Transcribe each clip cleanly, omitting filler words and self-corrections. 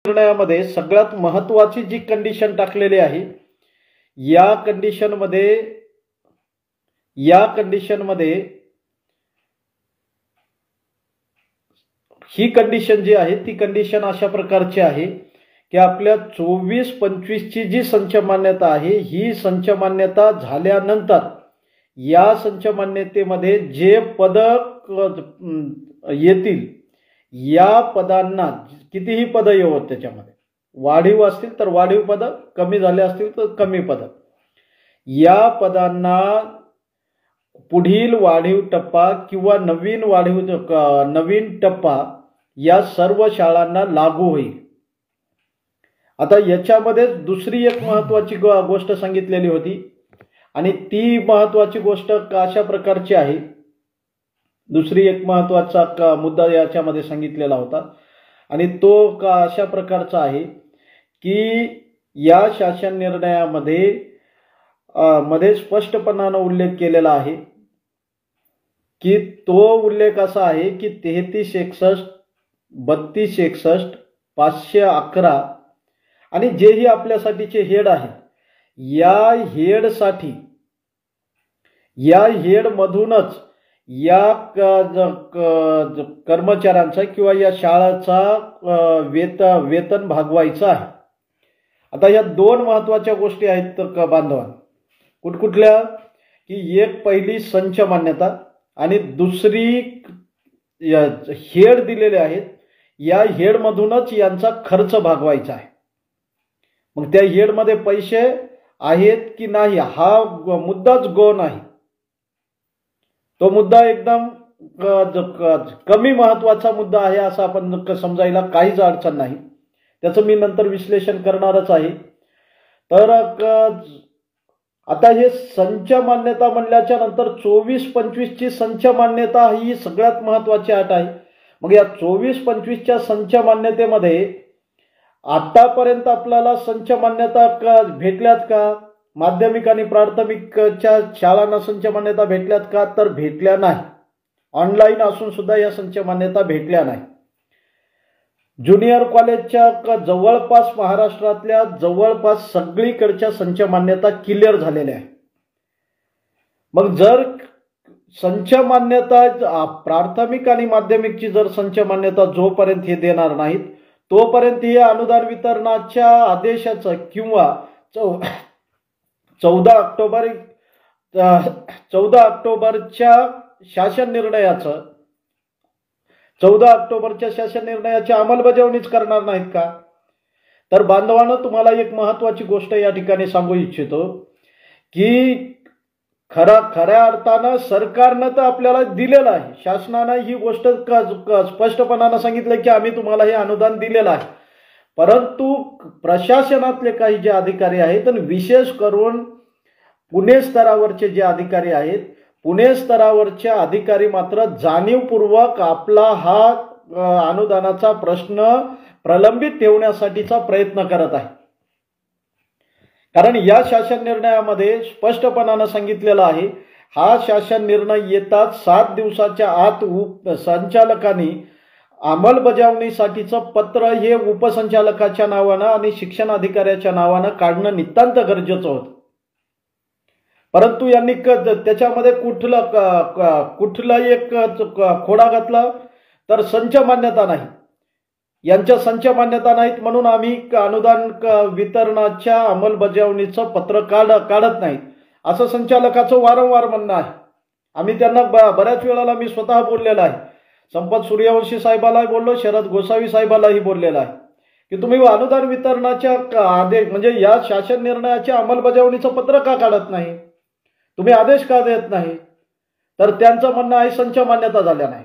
निर्णयामध्ये सगळ्यात महत्त्वाची जी कंडिशन टाकलेली आहे, या कंडिशनमध्ये ही कंडिशन जी आहे ती कंडिशन अशा प्रकारची आहे की आपल्या 24-25 ची जी संच मान्यता आहे, ही संच मान्यता झाल्यानंतर या संच मान्यतेमध्ये जे पद येतील, या पदांना कितीही पद येवो, त्याच्यामध्ये वाढीव असतील तर वाढीव पद, कमी झाले असतील तर कमी पद, या पदांना पुढील वाढीव टप्पा किंवा नवीन टप्पा या सर्व शाळांना लागू होईल। आता याच्यामध्ये दुसरी एक महत्त्वाची गोष्ट सांगितलेली होती आणि ती महत्त्वाची गोष्ट अशा प्रकारची आहे, दुसरी एक महत्त्वाचा मुद्दा याच्यामध्ये सांगितलेला होता आणि तो अशा प्रकारचा आहे की या शासन निर्णयामध्ये स्पष्टपणाने उल्लेख केलेला आहे की तो उल्लेख असा आहे की 3361, 3261, 511 आणि जेही आपल्यासाठीचे हेड आहेत, या हेडमधूनच या कर्मचाऱ्यांचा किंवा या शाळाचा वेतन भागवायचं आहे। आता या दोन महत्त्वाच्या गोष्टी आहेत तर बांधवांनो, कुठकुठल्या की एक पहिली संच मान्यता आणि दुसरी हेड दिलेले आहेत, या हेडमधूनच यांचा खर्च भागवायचा आहे। मग त्या हेडमध्ये पैसे आहेत की नाही हा मुद्दाच गौण आहे, तो मुद्दा एकदम कमी महत्त्वाचा मुद्दा आहे असं आपण समजायला काहीच अडचण नाही, त्याचं मी नंतर विश्लेषण करणारच आहे। तर आता हे संच मान्यता म्हणल्याच्या नंतर 24-25 ची संच मान्यता ही सगळ्यात महत्त्वाची अट आहे। मग या 24-25 च्या संच मान्यतेमध्ये आतापर्यंत आपल्याला संच मान्यता भेटल्यात का? माध्यमिक आणि प्राथमिकच्या शाळांना संच मान्यता भेटल्यात का? तर भेटल्या नाही। ऑनलाईन असून सुद्धा या संच मान्यता भेटल्या नाही। ज्युनियर कॉलेजच्या जवळपास महाराष्ट्रातल्या जवळपास सगळीकडच्या संच मान्यता क्लिअर झालेल्या आहे। मग जर संच मान्यता प्राथमिक आणि माध्यमिकची जर संच मान्यता जोपर्यंत हे देणार नाहीत तोपर्यंत हे अनुदान वितरणाच्या आदेशाचं किंवा 14 ऑक्टोबरच्या शासन निर्णयाचं 14 ऑक्टोबरच्या शासन निर्णयाची अंमलबजावणीच करणार नाहीत का? तर बांधवांनो, तुम्हाला एक महत्त्वाची गोष्ट या ठिकाणी सांगू इच्छितो की खऱ्या अर्थानं सरकारनं तर आपल्याला दिलेलं आहे, शासनानं ही गोष्ट स्पष्टपणाने सांगितलं की आम्ही तुम्हाला हे अनुदान दिलेलं आहे, परंतु प्रशासनातले काही जे अधिकारी आहेत आणि विशेष करून पुणे स्तरावरचे जे अधिकारी आहेत, पुणे स्तरावरचे अधिकारी मात्र जाणीवपूर्वक आपला हा अनुदानाचा प्रश्न प्रलंबित ठेवण्यासाठीचा प्रयत्न करत आहे। कारण या शासन निर्णयामध्ये स्पष्टपणाने सांगितलेलं आहे, हा शासन निर्णय येताच 7 दिवसाच्या आत संचालकांनी अंमलबजावणीसाठीचं पत्र हे उपसंचालकाच्या नावानं आणि शिक्षण अधिकाऱ्याच्या नावानं काढणं नितांत गरजेचं होतं। परंतु यांनी त्याच्यामध्ये कुठला एक खोडा घातला तर संच मान्यता नाही, यांच्या संच मान्यता नाहीत म्हणून आम्ही अनुदान वितरणाच्या अंमलबजावणीचं पत्र काढत नाही असं संचालकाचं वारंवार म्हणणं आहे। आम्ही त्यांना बऱ्याच वेळेला मी स्वतः बोललेला आहे, संपत सूर्यवंशी साहेबालाही बोललो, शरद गोसावी साहेबालाही बोललेला आहे की तुम्ही अनुदान वितरणाच्या आदेश म्हणजे या शासन निर्णयाच्या अंमलबजावणीचं पत्र का काढत नाही, तुम्ही आदेश का देत नाही? तर त्यांचं म्हणणं आहे संच मान्यता झाल्या नाही।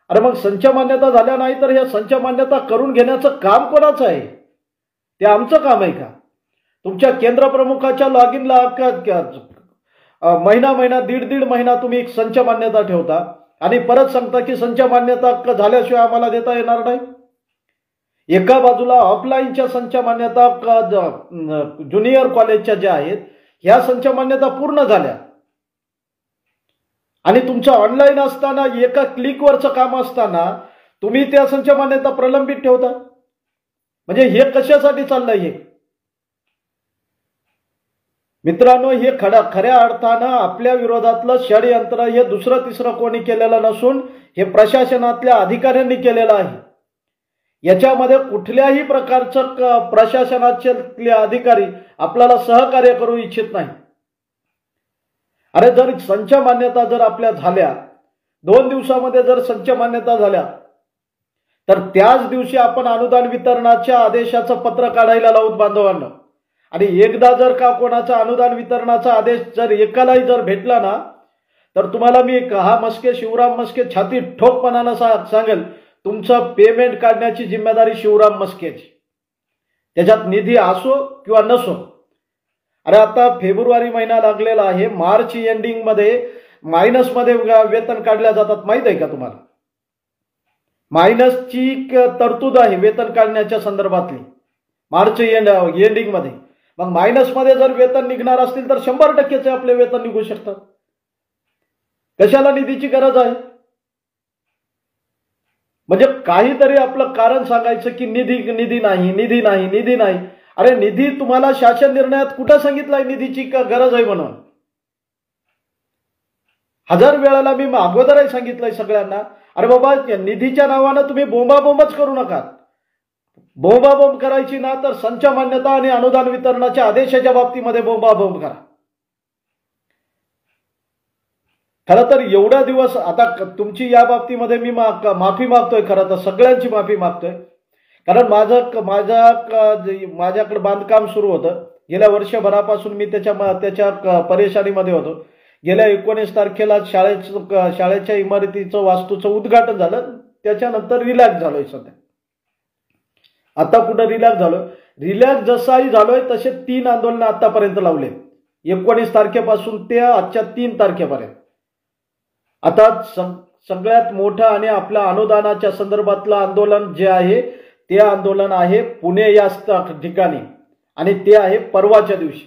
अरे मग संच मान्यता झाल्या नाही तर या संच मान्यता करून घेण्याचं काम कोणाचं आहे? ते आमचं काम आहे का? तुमच्या केंद्र प्रमुखाच्या लॉगिनला महिना दीड महिना तुम्ही एक संच मान्यता ठेवता आणि परत सांगता की संच मान्यता झाल्याशिवाय आम्हाला देता येणार नाही। एका बाजूला ऑफलाईनच्या संच मान्यता ज्युनियर कॉलेजच्या ज्या आहेत ह्या संच मान्यता पूर्ण झाल्या आणि तुमचं ऑनलाईन असताना एका क्लिकवरचं काम असताना तुम्ही त्या संच मान्यता प्रलंबित ठेवता। म्हणजे हे कशासाठी चाललंय हे? मित्रांनो, हे खऱ्या अर्थानं आपल्या विरोधातलं षडयंत्र हे दुसरं तिसरं कोणी केलेलं नसून हे प्रशासनातल्या अधिकाऱ्यांनी केलेलं आहे. याच्यामध्ये कुठल्याही प्रकारचं प्रशासनाचे अधिकारी आपल्याला सहकार्य करू इच्छित नाही. अरे जर संच मान्यता जर आपल्या झाल्या, 2 दिवसामध्ये जर संच मान्यता झाल्या, तर त्याच दिवशी आपण अनुदान वितरणाच्या आदेशाचं पत्र काढायला लावूत बांधवांना. आणि एकदा जर का कोणाचा अनुदान वितरणाचा आदेश जर एकालाही जर भेटला ना, तर तुम्हाला मी हा मस्के शिवराम मस्के छाती ठोकपणानं सांगेल, तुमचं पेमेंट काढण्याची जिम्मेदारी शिवराम मस्केची. त्याच्यात निधी असो किंवा नसो. अरे आता फेब्रुवारी महिना लागलेला आहे, मार्च एंडिंग मध्ये मायनसमध्ये वेतन काढल्या जातात, माहित आहे का तुम्हाला? मायनसची तरतूद आहे वेतन काढण्याच्या संदर्भातली मार्च एंडिंग मध्ये. मग मायनसमध्ये जर वेतन निघणार असतील तर 100%चे आपले वेतन निघू शकतात. कशाला निधीची गरज आहे? म्हणजे काहीतरी आपलं कारण सांगायचं की निधी नाही. अरे निधी तुम्हाला शासन निर्णयात कुठं सांगितलंय निधीची गरज आहे म्हणून? 1000 वेळाला मी अगोदरही सांगितलंय सगळ्यांना, अरे बाबा निधीच्या नावानं तुम्ही बोंबाबोंबच करू नका. बोंबाबोंब करायची ना तर संच मान्यता आणि अनुदान वितरणाच्या आदेशाच्या बाबतीमध्ये बोंबाबोंब करा. खरं तर एवढा दिवस आता तुमची या बाबतीमध्ये मी माफी मागतोय, खरं तर सगळ्यांची माफी मागतोय. कारण माझ्याकडे बांधकाम सुरू होतं. गेल्या वर्षभरापासून मी त्याच्या परेशानीमध्ये होतो. गेल्या 19 तारखेला शाळेच्या इमारतीचं वास्तूचं उद्घाटन झालं. त्याच्यानंतर रिलॅक्स झालोय सध्या. आता कुठं रिलॅक्स झालोय? रिलॅक्स जसाही झालोय तसे 3 आंदोलन आतापर्यंत लावले, 19 तारखेपासून ते आजच्या 3 तारखेपर्यंत. आता सगळ्यात मोठं आणि आपल्या अनुदानाच्या संदर्भातलं आंदोलन जे आहे ते आंदोलन आहे पुणे या ठिकाणी, आणि ते आहे परवाच्या दिवशी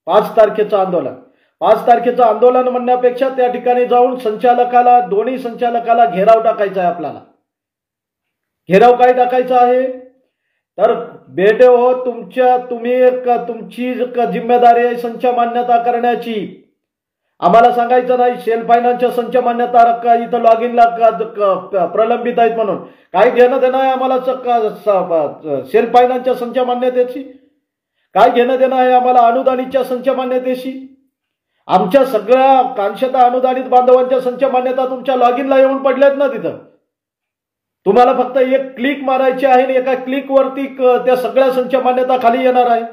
5 तारखेचं आंदोलन. 5 तारखेचं आंदोलन म्हणण्यापेक्षा त्या ठिकाणी जाऊन दोन्ही संचालकाला घेराव टाकायचा आहे आपल्याला. घेराव काय टाकायचा आहे? तर बेटे हो, तुमची जिम्मेदारी आहे संच मान्यता करण्याची. आम्हाला सांगायचं नाही सेल्फ फायनान्सच्या संच मान्यता इथं लॉग इनला प्रलंबित आहेत म्हणून. काय घेणं देणं आहे आम्हाला सेल्फ फायनान्सच्या संच मान्यतेशी? काय घेणं देणं आहे आम्हाला अनुदानितच्या संच मान्यतेशी? आमच्या सगळ्या कांशतः अनुदानित बांधवांच्या संच मान्यता तुमच्या लॉग इनला येऊन पडल्यात ना. तिथं तुम्हाला फक्त एक क्लिक मारायची आहे आणि एका क्लिकवरती त्या सगळ्या संच मान्यता खाली येणार आहे.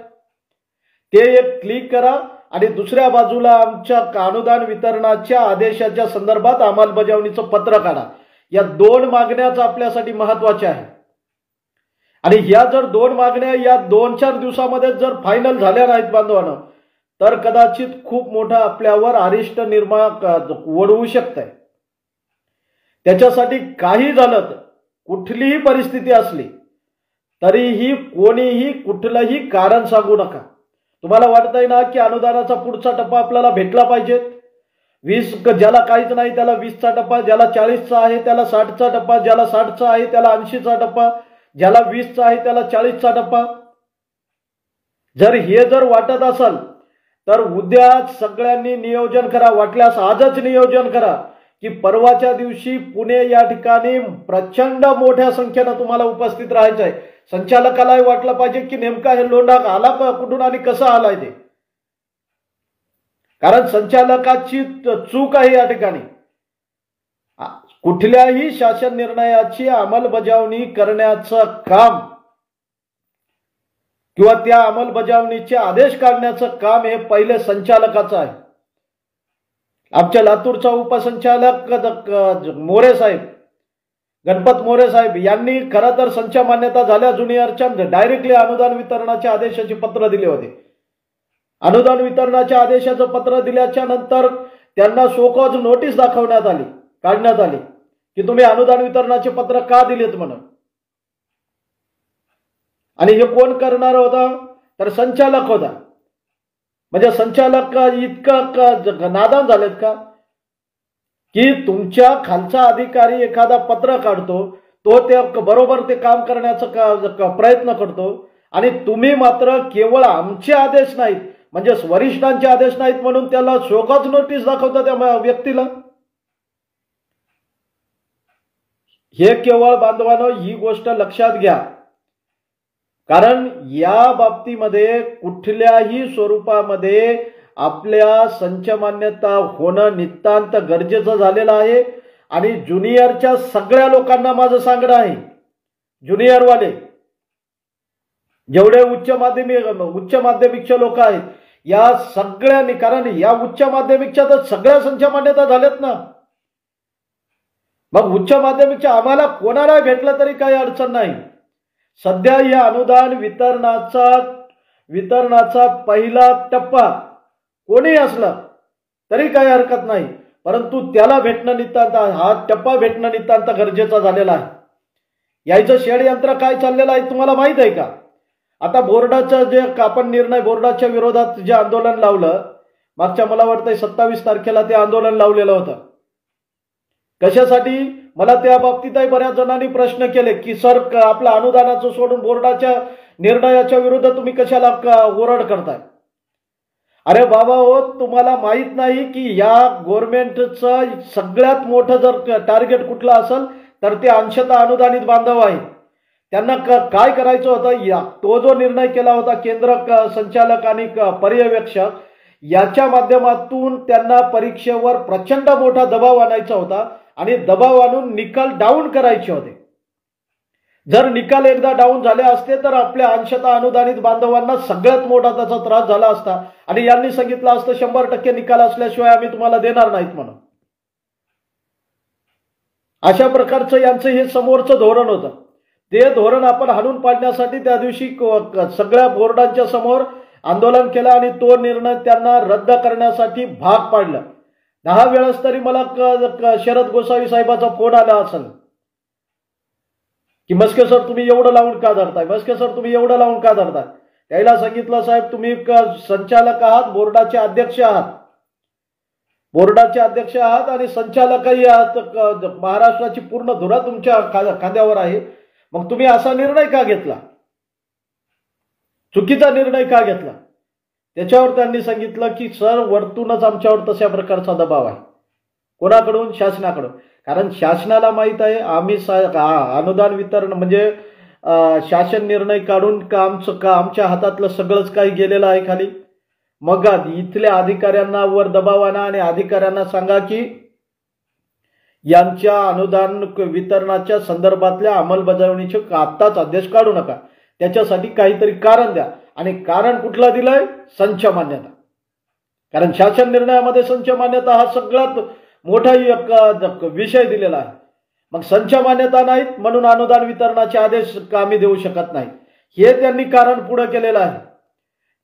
ते एक क्लिक करा आणि दुसऱ्या बाजूला आमच्या अनुदान वितरणाच्या आदेशाच्या संदर्भात अंमलबजावणीचं पत्र काढा. या 2 मागण्याच आपल्यासाठी महत्वाच्या आहेत. आणि ह्या जर 2 मागण्या या 2-4 दिवसामध्ये जर फायनल झाल्या नाहीत बांधवांनो, तर कदाचित खूप मोठा आपल्यावर अरिष्ट ओढवू शकतंय. त्याच्यासाठी काही झालं तर कुठलीही परिस्थिती असली तरीही कोणीही कुठलंही कारण सांगू नका. तुम्हाला वाटतंय ना की अनुदानाचा पुढचा टप्पा आपल्याला भेटला पाहिजे, 20 ज्याला काहीच नाही त्याला 20चा टप्पा, ज्याला 40चा आहे त्याला 60चा टप्पा, ज्याला 60चा आहे त्याला 80चा टप्पा, ज्याला 20चा आहे त्याला 40चा टप्पा. जर हे जर वाटत असेल तर उद्या सगळ्यांनी नियोजन करा. वाटल्यास आजच नियोजन करा की परवाच्या दिवशी पुणे या ठिकाणी प्रचंड मोठ्या संख्येनं तुम्हाला उपस्थित राहायचं आहे. संचालकालाही वाटलं पाहिजे की नेमका हे लोंढा आला कुठून आणि कसा आलाय ते. कारण संचालकाची चूक आहे या ठिकाणी. कुठल्याही शासन निर्णयाची अंमलबजावणी करण्याचं काम किंवा त्या अंमलबजावणीचे आदेश काढण्याचं काम हे पहिले संचालकाचं आहे. आमच्या लातूरचा उपसंचालक मोरे साहेब, गणपत मोरे साहेब यांनी खरं तर संच मान्यता झाल्या ज्युनियरच्या डायरेक्टली अनुदान वितरणाच्या आदेशाचे पत्र दिले होते. अनुदान वितरणाच्या आदेशाचं पत्र दिल्याच्या नंतर त्यांना शोकॉज नोटीस काढण्यात आली की तुम्ही अनुदान वितरणाचे पत्र का दिलेत म्हणून. आणि हे कोण करणार होता? तर संचालक होता. म्हणजे संचालक इतकं नादान झालेत का की तुमच्या खालचा अधिकारी एखादा पत्र काढतो, तो ते बरोबर ते काम करण्याचा प्रयत्न करतो आणि तुम्ही मात्र केवळ आमचे आदेश नाहीत म्हणजे वरिष्ठांचे आदेश नाहीत म्हणून त्याला शोकॉज नोटीस दाखवता त्या व्यक्तीला। हे केवळ बांधवांनो ही गोष्ट लक्षात घ्या, कारण या बाबतीमध्ये कुठल्याही स्वरूपामध्ये आपल्या संच मान्यता होणं नितांत गरजेचं झालेलं आहे। आणि ज्युनियरच्या सगळ्या लोकांना माझं सांगणं आहे, ज्युनियरवाले जेवढे उच्च माध्यमिकचे लोक आहेत या सगळ्यांनी, कारण या उच्च माध्यमिकच्या तर सगळ्या संच मान्यता झाल्यात ना, मग उच्च माध्यमिकच्या आम्हाला कोणाला भेटलं तरी काही अडचण नाही। सध्या या अनुदान वितरणाचा पहिला टप्पा कोणी असला तरी काही हरकत नाही, परंतु त्याला भेटणं नितांत, हा टप्पा भेटणं नितांत गरजेचा झालेला आहे। याचं षडयंत्र काय चाललेलं आहे तुम्हाला माहित आहे का? आता बोर्डाचं जे आपण निर्णय, बोर्डाच्या विरोधात जे आंदोलन लावलं मागच्या मला वाटतंय 27 तारखेला ते आंदोलन लावलेलं होतं, कशासाठी? मला त्या बाबतीतही बऱ्याच जणांनी प्रश्न केले की सर आपलं अनुदानाचं सोडून बोर्डाच्या निर्णयाच्या विरुद्ध तुम्ही कशाला ओरड करताय? अरे बाबा हो, तुम्हाला माहित नाही की या गव्हर्नमेंटचं सगळ्यात मोठं जर टार्गेट कुठलं असेल तर ते अंशतः अनुदानित बांधव आहे। त्यांना काय करायचं होतं, तो जो निर्णय केला होता केंद्र संचालक आणि पर्यवेक्षक याच्या माध्यमातून त्यांना परीक्षेवर प्रचंड मोठा दबाव आणायचा होता आणि दबाव आणून निकाल डाऊन करायचे होते। जर निकाल एकदा डाऊन झाले असते तर आपल्या अंशतः अनुदानित बांधवांना सगळ्यात मोठा त्याचा त्रास झाला असता आणि यांनी सांगितलं असतं 100% निकाल असल्याशिवाय आम्ही तुम्हाला देणार नाहीत म्हणून। अशा प्रकारचं यांचं हे समोरचं धोरण होतं। ते धोरण आपण हाणून पाडण्यासाठी त्या दिवशी सगळ्या बोर्डांच्या समोर आंदोलन केलं आणि तो निर्णय त्यांना रद्द करण्यासाठी भाग पाडलं। 10 वेळेस तरी मला शरद गोसावी साहेबाचा फोन आला असेल की मस्के सर तुम्ही एवढं लावून का धरताय, मस्के सर तुम्ही एवढं लावून का धरताय? त्याला सांगितलं साहेब तुम्ही संचालक आहात, बोर्डाचे अध्यक्ष आहात आणि संचालकही आहात, महाराष्ट्राची पूर्ण धुरा तुमच्या खांद्यावर आहे, मग तुम्ही असा निर्णय का घेतला, चुकीचा निर्णय का घेतला? त्याच्यावर त्यांनी सांगितलं की सर वरतूनच आमच्यावर तशा प्रकारचा दबाव आहे। कोणाकडून? शासनाकडून। कारण शासनाला माहित आहे आम्ही अनुदान वितरण म्हणजे शासन निर्णय काढून आमच्या हातातलं सगळंच काही गेलेलं आहे खाली। मग इथल्या अधिकाऱ्यांना वर दबाव आणा आणि अधिकाऱ्यांना सांगा की यांच्या अनुदान वितरणाच्या संदर्भातल्या अंमलबजावणीचे आत्ताच आदेश काढू नका, त्याच्यासाठी काहीतरी कारण द्या। आणि कारण कुठलं दिलंय? संच मान्यता। कारण शासन निर्णयामध्ये संच मान्यता हा सगळ्यात मोठा विषय दिलेला आहे। मग संच मान्यता नाहीत म्हणून अनुदान वितरणाचे आदेश आम्ही देऊ शकत नाही, हे त्यांनी कारण पुढे केलेलं आहे।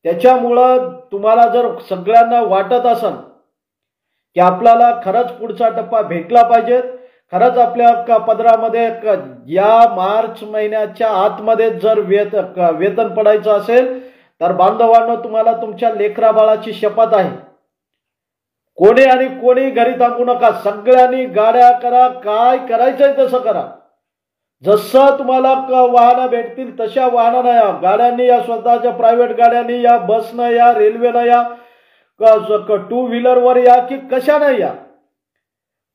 त्याच्यामुळं तुम्हाला जर सगळ्यांना वाटत असेल की आपल्याला खरंच पुढचा टप्पा भेटला पाहिजे, खरंच आपल्या पदरामध्ये या मार्च महिन्याच्या आतमध्ये जर वेतन पडायचं असेल तर बांधवांनो तुम्हाला तुमच्या लेकरा बाळाची शपथ आहे, कोणी घरी थांबू नका, सगळ्यांनी गाड्या करा, काय करायचंय तसं करा। जसं तुम्हाला वाहनं भेटतील तशा वाहनानं या, गाड्यांनी या, स्वतःच्या प्रायव्हेट गाड्यांनी या, बसनं या, रेल्वेनं या, 2 व्हीलरवर या की कशानं या,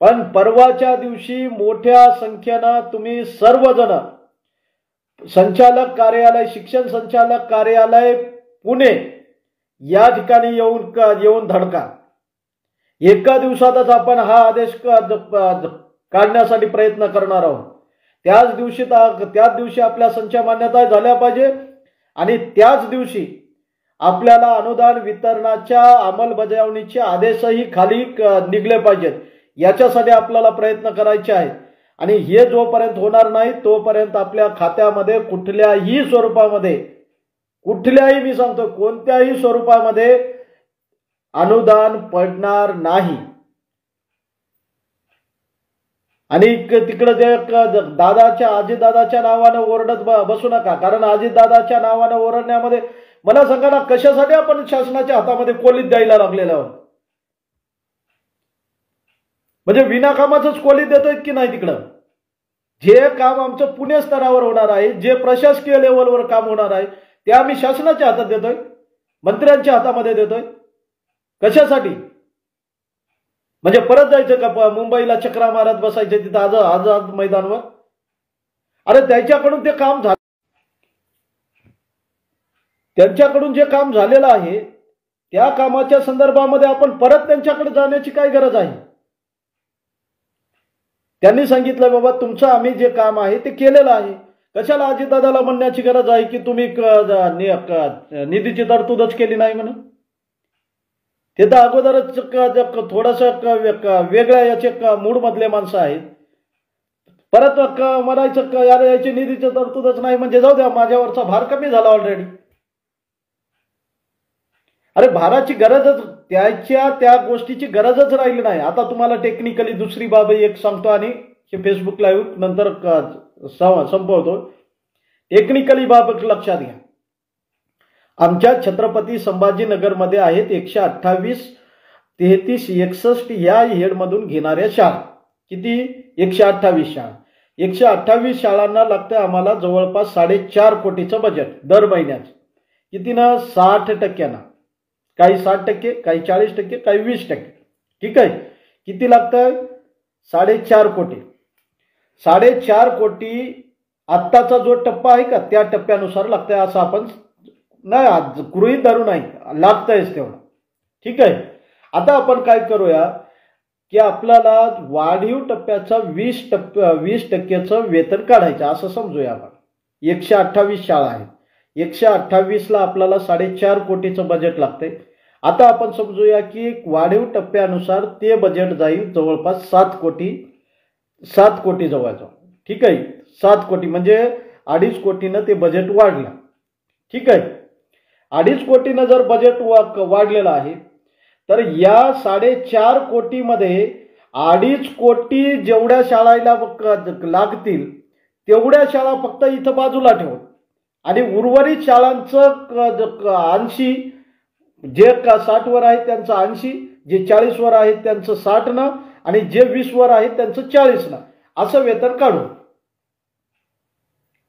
पण परवाच्या दिवशी मोठ्या संख्येनं तुम्ही सर्वजण संचालक कार्यालय, शिक्षण संचालक कार्यालय पुणे या ठिकाणी येऊन धडका। एका दिवसातच आपण हा आदेश काढण्यासाठी प्रयत्न करणार आहोत। त्याच दिवशी आपल्या संच मान्यता झाल्या पाहिजे आणि त्याच दिवशी आपल्याला अनुदान वितरणाच्या अंमलबजावणीचे आदेशही खाली निघले पाहिजेत। याच्यासाठी आपल्याला प्रयत्न करायचे आहेत आणि हे जोपर्यंत होणार नाही तोपर्यंत आपल्या खात्यामध्ये कुठल्याही स्वरूपामध्ये, मी सांगतो कोणत्याही स्वरूपामध्ये अनुदान पडणार नाही। आणि तिकडे जे अजितदादाच्या नावानं ओरडत बसू नका, कारण अजितदादाच्या नावानं ओरडण्यामध्ये मला सांगा ना कशासाठी आपण शासनाच्या हातामध्ये कोलीत द्यायला लागलेलो आहोत? म्हणजे विनाकामाचंच कोलीत देतोय की नाही? तिकडं जे काम आमचं पुणे स्तरावर होणार आहे, जे प्रशासकीय लेवलवर काम होणार आहे, ते आम्ही शासनाच्या हातात देतोय, मंत्र्यांच्या हातामध्ये देतोय. कशासाठी? म्हणजे परत जायचं का मुंबईला चक्रा मारत बसायचे तिथं आझाद मैदानवर? अरे त्याच्याकडून ते काम झालं, त्यांच्याकडून जे काम झालेलं आहे त्या कामाच्या संदर्भामध्ये आपण परत त्यांच्याकडे जाण्याची काय गरज आहे? त्यांनी सांगितलं बाबा तुमचं आम्ही जे काम आहे ते केलेलं आहे. कशाला अजितदादाला म्हणण्याची गरज आहे की तुम्ही निधीची तरतूदच केली नाही म्हणून? ते तर अगोदरच थोडंसं वेगळ्या याचे मूड मधले माणसं आहेत. परत म्हणायचं यार याची निधीची तरतूदच नाही म्हणजे जाऊ द्या, माझ्यावरचा भार कमी झाला ऑलरेडी. अरे भाराची गरजच, त्या गोष्टीची गरजच राहिली नाही. आता तुम्हाला टेक्निकली दुसरी बाब एक सांगतो आणि हे फेसबुक लाईव्ह नंतर संपवतो. टेक्निकली बाब लक्षात घ्या. आमच्या छत्रपती संभाजीनगरमध्ये आहेत 128, 33, 61 या हेडमधून घेणाऱ्या शाळा. किती? 128 शाळा. 128 शाळांना लागतं आम्हाला जवळपास 4.5 कोटीचं बजेट दर महिन्याचं. किती ना? 60%. काही 60%, काही 40%, काही 20%. ठीक आहे. किती लागतंय? 4.5 कोटी. 4.5 कोटी आत्ताचा जो टप्पा आहे का त्या टप्प्यानुसार लागतंय असं आपण नाही गृहीत धरू नाही, लागतंयच तेवढं. ठीक आहे. आता आपण काय करूया की आपल्याला वाढीव टप्प्याचा 20% वेतन काढायचं असं समजूया आपण. 128 शाळा आहेत. 128ला आपल्याला 4.5 कोटीचं बजेट लागतंय. आता आपण समजूया की वाढीव टप्प्यानुसार ते बजेट जाईल जवळपास 7 कोटी जवळजवळ. ठीक आहे. 7 कोटी म्हणजे 2.5 कोटीनं ते बजेट वाढलं. ठीक आहे. 2.5 कोटीनं जर बजेट वाढलेलं आहे तर या 4.5 कोटीमध्ये 2.5 कोटी जेवढ्या शाळांना लागतील तेवढ्या शाळा फक्त इथं बाजूला ठेवून आणि उर्वरित शाळांचं 80, जे 60 वर आहेत त्यांचं 80, जे 40 वर आहेत त्यांचं 60 आणि जे 20 वर आहेत त्यांचं 40 असं वेतन काढू.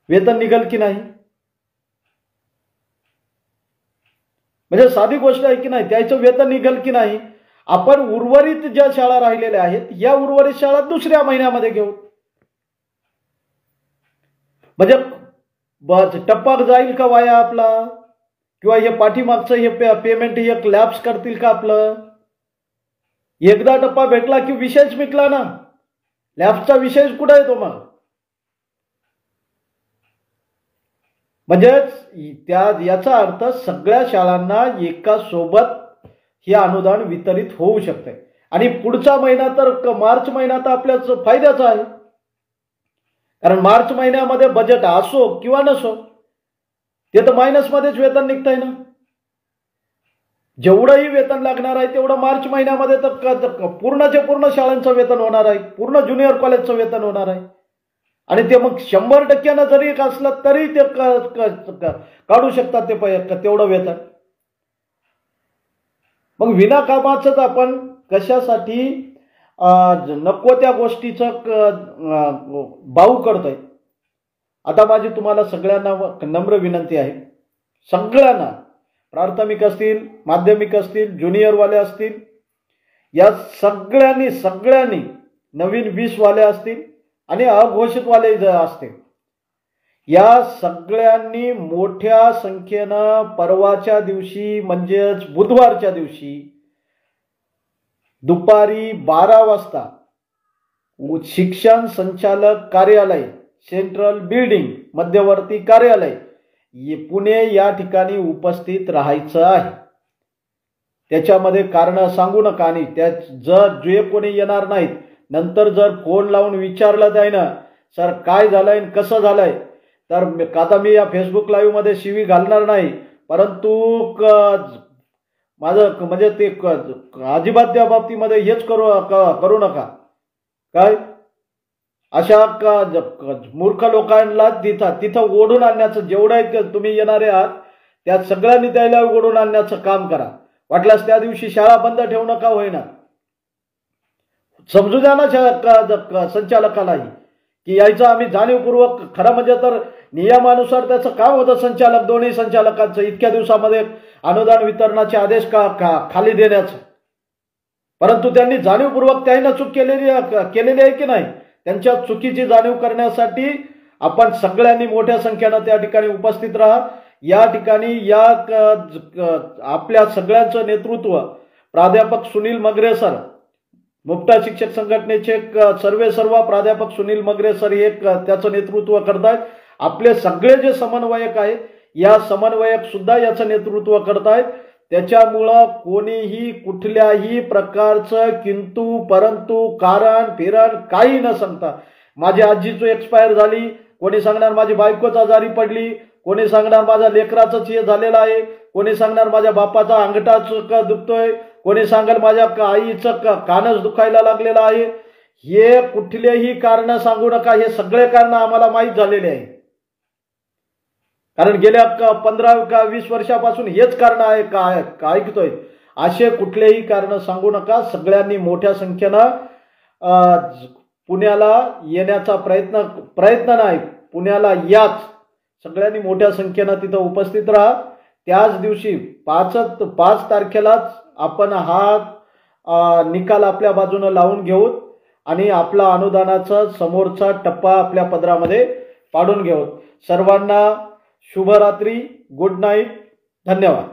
वेतन निघेल की नाही? म्हणजे साधी गोष्ट आहे की नाही? त्याचं वेतन निघेल की नाही? आपण उर्वरित ज्या शाळा राहिलेल्या आहेत या उर्वरित शाळा दुसऱ्या महिन्यामध्ये घेऊ. म्हणजे टप्पा जाईल का वाया आपला? किंवा हे पाठीमागचं हे पेमेंट हे लॅप्स करतील का आपलं? एकदा टप्पा भेटला की विषयच मिटला ना. लॅप्सचा विषय कुठे येतो मग? म्हणजे याचा अर्थ सगळ्या शाळांना एका सोबत हे अनुदान वितरित होऊ शकते आणि पुढचा महिना तर मार्च महिना तर आपल्याच फायद्याचा आहे. कारण मार्च महिन्यामध्ये बजेट असो किंवा नसो ते तर मायनसमध्येच वेतन निघतंय ना. जेवढंही वेतन लागणार आहे तेवढं मार्च महिन्यामध्ये तर पूर्णचे पूर्ण शाळांचं वेतन होणार आहे, पूर्ण ज्युनियर कॉलेजचं वेतन होणार आहे. आणि ते मग 100% जरी असलं तरी ते काढू शकतात ते तेवढं वेतन. मग विनाकामाचंच आपण कशासाठी नको त्या गोष्टीचं बाऊ करतोय. आता माझी तुम्हाला सगळ्यांना नम्र विनंती आहे, सगळ्यांना प्राथमिक असतील, माध्यमिक असतील, ज्युनियरवाले असतील, या सगळ्यांनी नवीन 20 वाले असतील आणि अघोषितवाले असतील, या सगळ्यांनी मोठ्या संख्येनं परवाच्या दिवशी म्हणजेच बुधवारच्या दिवशी दुपारी 12 वाजता शिक्षण संचालक कार्यालय, सेंट्रल बिल्डिंग, मध्यवर्ती कार्यालय पुणे या ठिकाणी उपस्थित राहायचं आहे. त्याच्यामध्ये कारण सांगू नका आणि जर जे कोणी येणार नाहीत नंतर जर फोन लावून विचारलं जाईना सर काय झालंय कसं झालंय तर आता मी या फेसबुक लाईव्ह मध्ये शिवी घालणार नाही, परंतु माझं म्हणजे ते अजिबात त्या बाबतीमध्ये हेच करू नका. काय अशा मूर्ख लोकांना तिथं ओढून आणण्याचं जेवढं तुम्ही येणारे आहात त्या सगळ्यांनी त्याला ओढून आणण्याचं काम करा. वाटल्यास त्या दिवशी शाळा बंद ठेवू नका होईना. समजू द्या ना संचालकालाही की यायचं आम्ही जाणीवपूर्वक, खरं म्हणजे तर नियमानुसार त्याचं काम होतं संचालक, दोन्ही संचालकांचं इतक्या दिवसामध्ये अनुदान वितरणाचे आदेश खाली देण्याचं, परंतु त्यांनी जाणीवपूर्वक त्यांना चूक केलेली आहे की नाही, त्यांच्या चुकीची जाणीव करण्यासाठी आपण सगळ्यांनी मोठ्या संख्येनं त्या ठिकाणी उपस्थित राहा। या ठिकाणी आपल्या सगळ्यांचं नेतृत्व प्राध्यापक सुनील मगरे सर, मुक्ता शिक्षक संघटनेचे सर्व प्राध्यापक सुनील मगरे सर हे त्याचं नेतृत्व करतायत। आपले सगळे जे समन्वयक आहेत, या समन्वयक सुद्धा याचं नेतृत्व करतायत। त्याच्यामुळं कोणीही कुठल्याही प्रकारचं किंतु परंतु कारण फिरण काही न सांगता, माझी आजीचं एक्सपायर झाली, कोणी सांगणार माझी बायकोच आजारी पडली, कोणी सांगणार माझ्या लेकराचंच हे झालेलं आहे, कोणी सांगणार माझ्या बापाचा अंगठाच दुखतोय, कोणी सांगेल माझ्या आईचं कानच दुखायला लागलेलं आहे। हे कुठलेही कारण सांगू नका, हे सगळे कारण आम्हाला माहीत झालेले आहे, कारण गेल्या 15-20 वर्षापासून हेच कारण आहे का ऐकतोय। असे कुठलेही कारण सांगू नका, सगळ्यांनी मोठ्या संख्येनं पुण्याला येण्याचा प्रयत्न नाही, पुण्याला याच, सगळ्यांनी मोठ्या संख्येनं तिथं उपस्थित राहा। त्याच दिवशी 5 तारखेलाच आपण हा निकाल आपल्या बाजूने लावून घेऊ आणि आपला अनुदानाचा समोरचा टप्पा आपल्या पदरामध्ये पाडून घेऊ। सर्वांना शुभरात्री, गुड नाईट, धन्यवाद।